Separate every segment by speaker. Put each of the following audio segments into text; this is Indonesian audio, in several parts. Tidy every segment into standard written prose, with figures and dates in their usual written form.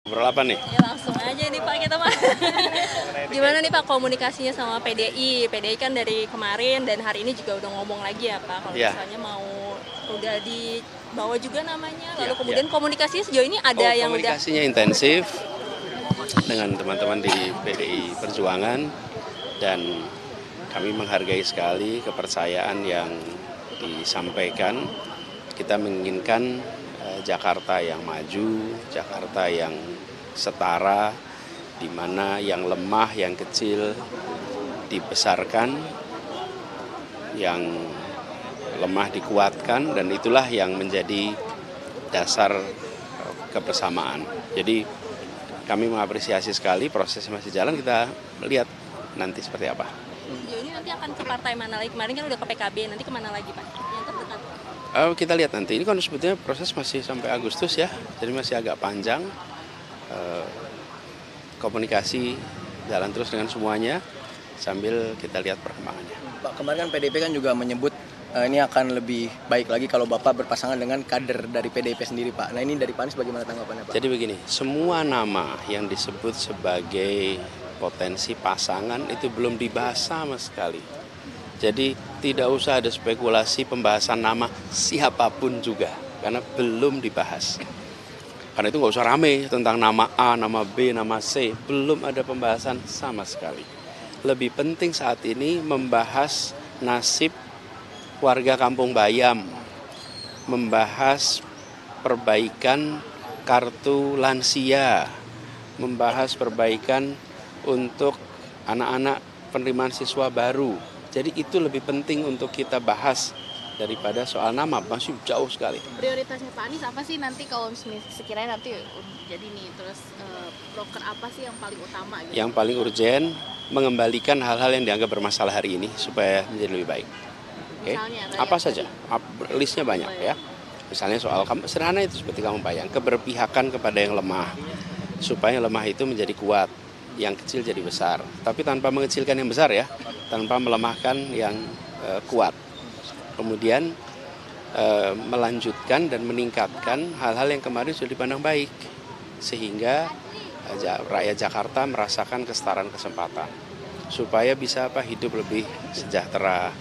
Speaker 1: Ngobrol apa nih?
Speaker 2: Ya langsung aja nih Pak kita mah. Gimana nih Pak komunikasinya sama PDI? PDI kan dari kemarin dan hari ini juga udah ngomong lagi ya Pak kalau
Speaker 1: Ya.
Speaker 2: misalnya mau udah dibawa juga namanya. Lalu
Speaker 1: Ya,
Speaker 2: kemudian
Speaker 1: ya.
Speaker 2: komunikasinya sejauh ini ada yang udah
Speaker 1: Komunikasinya intensif dengan teman-teman di PDI Perjuangan dan kami menghargai sekali kepercayaan yang disampaikan. Kita menginginkan Jakarta yang maju, Jakarta yang setara, di mana yang lemah, yang kecil dibesarkan, yang lemah dikuatkan, dan itulah yang menjadi dasar kebersamaan. Jadi kami mengapresiasi sekali, proses masih jalan, kita lihat nanti seperti apa.
Speaker 2: sejauh ini nanti akan ke partai mana lagi? Kemarin kan udah ke PKB, nanti kemana lagi Pak? Yang terdekat.
Speaker 1: Kita lihat nanti, ini kan sebetulnya proses masih sampai Agustus ya, jadi masih agak panjang. Komunikasi jalan terus dengan semuanya sambil kita lihat perkembangannya.
Speaker 3: Pak, kemarin kan PDIP kan juga menyebut ini akan lebih baik lagi kalau Bapak berpasangan dengan kader dari PDIP sendiri, Pak. Nah, ini dari Pak Anies bagaimana tanggapannya, Pak?
Speaker 1: Jadi begini, semua nama yang disebut sebagai potensi pasangan itu belum dibahas sama sekali. Jadi tidak usah ada spekulasi pembahasan nama siapapun juga, karena belum dibahas. Karena itu nggak usah rame tentang nama A, nama B, nama C, belum ada pembahasan sama sekali. Lebih penting saat ini membahas nasib warga Kampung Bayam, membahas perbaikan kartu lansia, membahas perbaikan untuk anak-anak penerimaan siswa baru. Jadi itu lebih penting untuk kita bahas daripada soal nama, masih jauh sekali.
Speaker 4: Prioritasnya Pak Anies apa sih nanti kalau sekiranya nanti jadi nih, terus broker apa sih yang paling utama gitu?
Speaker 1: Yang paling urgen, mengembalikan hal-hal yang dianggap bermasalah hari ini supaya menjadi lebih baik. Oke?
Speaker 4: Misalnya,
Speaker 1: Apa saja? Listnya banyak ya. Misalnya soal sederhana itu seperti kamu bayang, keberpihakan kepada yang lemah, supaya yang lemah itu menjadi kuat, yang kecil jadi besar. Tapi tanpa mengecilkan yang besar ya, tanpa melemahkan yang kuat. Kemudian melanjutkan dan meningkatkan hal-hal yang kemarin sudah dipandang baik, sehingga rakyat Jakarta merasakan kesetaraan kesempatan, supaya bisa hidup lebih sejahtera.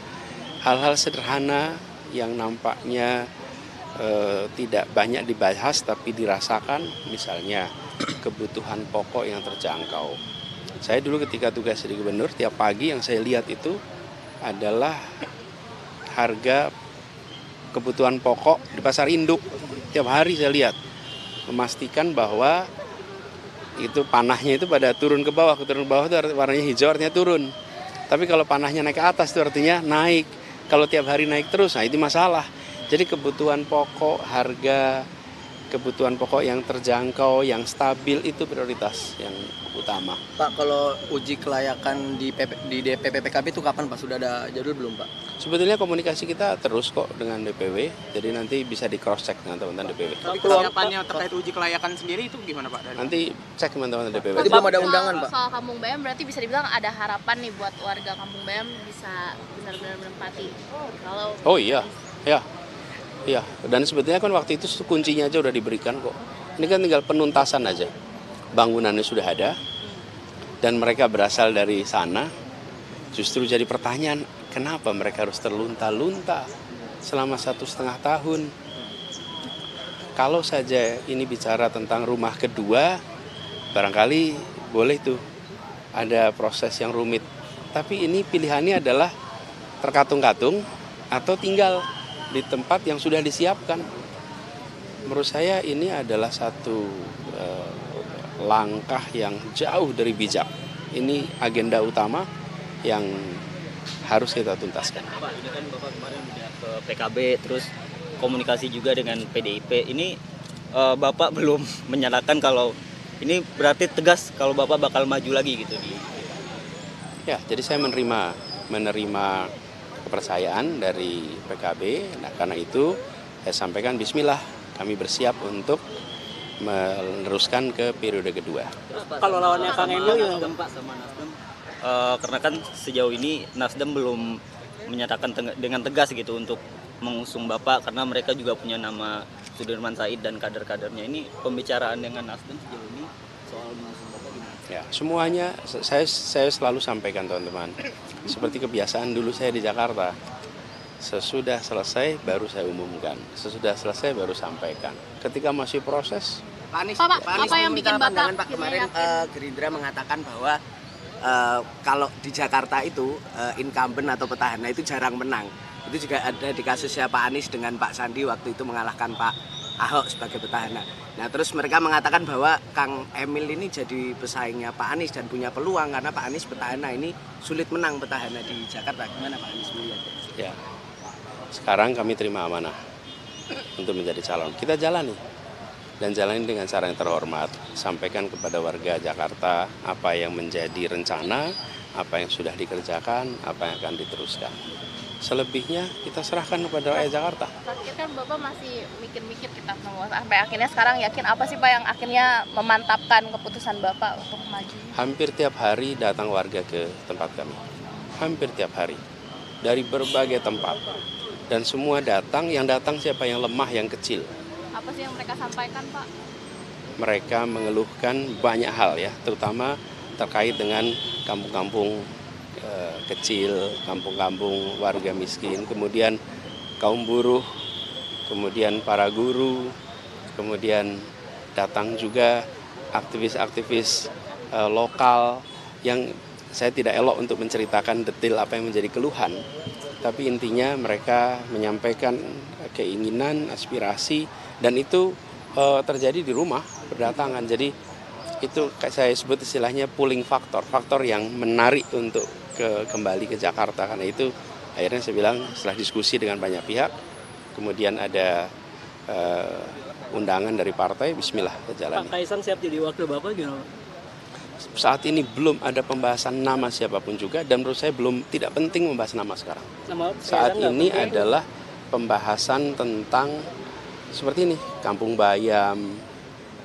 Speaker 1: Hal-hal sederhana yang nampaknya tidak banyak dibahas tapi dirasakan, misalnya kebutuhan pokok yang terjangkau. Saya dulu ketika tugas jadi gubernur, tiap pagi yang saya lihat itu adalah harga kebutuhan pokok di pasar induk. Tiap hari saya lihat, memastikan bahwa itu panahnya itu pada turun ke bawah itu warnanya hijau artinya turun. Tapi kalau panahnya naik ke atas itu artinya naik. Kalau tiap hari naik terus, nah itu masalah. Jadi kebutuhan pokok, harga kebutuhan pokok yang terjangkau, yang stabil itu prioritas yang utama.
Speaker 3: Pak, kalau uji kelayakan di DPP PKB itu kapan, Pak? Sudah ada jadwal belum, Pak?
Speaker 1: Sebetulnya komunikasi kita terus kok dengan DPW, jadi nanti bisa di cross check dengan teman-teman DPW.
Speaker 5: Tapi kesiapannya terkait uji kelayakan sendiri itu gimana Pak?
Speaker 1: Nanti cek teman-teman DPW.
Speaker 3: Berarti belum ada undangan, Pak?
Speaker 4: Soal Kampung Bayam berarti bisa dibilang ada harapan nih buat warga Kampung Bayam bisa benar-benar menempati. Kalau
Speaker 1: Oh iya, ya. Iya, dan sebetulnya kan waktu itu kuncinya aja udah diberikan kok. Ini kan tinggal penuntasan aja. Bangunannya sudah ada, dan mereka berasal dari sana. Justru jadi pertanyaan, kenapa mereka harus terlunta-lunta selama 1,5 tahun? Kalau saja ini bicara tentang rumah kedua, barangkali boleh tuh ada proses yang rumit. Tapi ini pilihannya adalah terkatung-katung atau tinggal di tempat yang sudah disiapkan. Menurut saya ini adalah satu langkah yang jauh dari bijak. Ini agenda utama yang harus kita tuntaskan.
Speaker 6: Pak, ini kan Bapak kemarin udah ke PKB, terus komunikasi juga dengan PDIP. Ini Bapak belum menyatakan kalau ini berarti tegas kalau Bapak bakal maju lagi gitu di.
Speaker 1: Ya, jadi saya menerima kepercayaan dari PKB. Nah, karena itu saya sampaikan bismillah, kami bersiap untuk meneruskan ke periode kedua.
Speaker 5: Kalau lawannya Kang Emil
Speaker 6: Nasdem Pak sama Nasdem, karena kan sejauh ini Nasdem belum menyatakan dengan tegas gitu untuk mengusung Bapak karena mereka juga punya nama Sudirman Said dan kader-kadernya ini pembicaraan dengan Nasdem sejauh ini soal mengusung Bapak gimana?
Speaker 1: Ya, semuanya saya selalu sampaikan teman-teman. Seperti kebiasaan dulu saya di Jakarta. Sesudah selesai baru saya umumkan. Sesudah selesai baru sampaikan. Ketika masih proses,
Speaker 3: Pak Anies,
Speaker 4: Pak,
Speaker 3: Pak Anies
Speaker 4: apa yang
Speaker 3: meminta
Speaker 4: bikin Bapak
Speaker 3: pandangan, Pak,
Speaker 4: akhirnya
Speaker 3: kemarin
Speaker 4: yakin?
Speaker 3: Gerindra mengatakan bahwa kalau di Jakarta itu incumbent atau petahana itu jarang menang. Itu juga ada di kasusnya Pak Anies dengan Pak Sandi waktu itu mengalahkan Pak Ahok sebagai petahana. Nah terus mereka mengatakan bahwa Kang Emil ini jadi pesaingnya Pak Anies dan punya peluang karena Pak Anies petahana ini sulit menang petahana di Jakarta. Gimana Pak Anies melihatnya?
Speaker 1: ya sekarang kami terima amanah untuk menjadi calon. Kita jalani dan jalani dengan cara yang terhormat. Sampaikan kepada warga Jakarta apa yang menjadi rencana, apa yang sudah dikerjakan, apa yang akan diteruskan. Selebihnya kita serahkan kepada rakyat Jakarta.
Speaker 4: Terakhir kan Bapak masih mikir-mikir kita semua sampai akhirnya sekarang yakin apa sih Pak yang akhirnya memantapkan keputusan Bapak untuk maju?
Speaker 1: Hampir tiap hari datang warga ke tempat kami. Hampir tiap hari. Dari berbagai tempat. Dan semua datang, yang datang siapa? Yang lemah, yang kecil.
Speaker 4: Apa sih yang mereka sampaikan Pak?
Speaker 1: Mereka mengeluhkan banyak hal ya, terutama terkait dengan kampung-kampung kecil, kampung-kampung warga miskin, kemudian kaum buruh, kemudian para guru, kemudian datang juga aktivis-aktivis lokal yang saya tidak elok untuk menceritakan detail apa yang menjadi keluhan, tapi intinya mereka menyampaikan keinginan, aspirasi, dan itu terjadi di rumah berdatangan. Jadi itu saya sebut istilahnya pulling factor, faktor yang menarik untuk kembali ke Jakarta. Karena itu akhirnya saya bilang setelah diskusi dengan banyak pihak, kemudian ada undangan dari partai, bismillah kita jalani.
Speaker 5: Pak Kaisang siap jadi wakil Bapak gimana?
Speaker 1: Saat ini belum ada pembahasan nama siapapun juga, dan menurut saya tidak penting membahas nama sekarang. Saat ini adalah pembahasan tentang seperti ini, Kampung Bayam,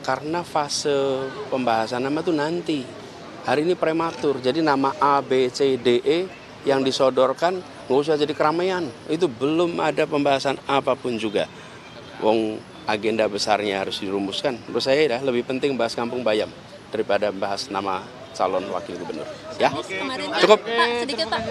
Speaker 1: karena fase pembahasan nama itu nanti. Hari ini prematur, jadi nama A, B, C, D, E yang disodorkan nggak usah jadi keramaian. Itu belum ada pembahasan apapun juga. Wong agenda besarnya harus dirumuskan. Menurut saya ya, lebih penting bahas Kampung Bayam daripada bahas nama calon wakil gubernur. Ya,
Speaker 2: Kemarin
Speaker 1: cukup.
Speaker 2: Pak, sedikit Pak.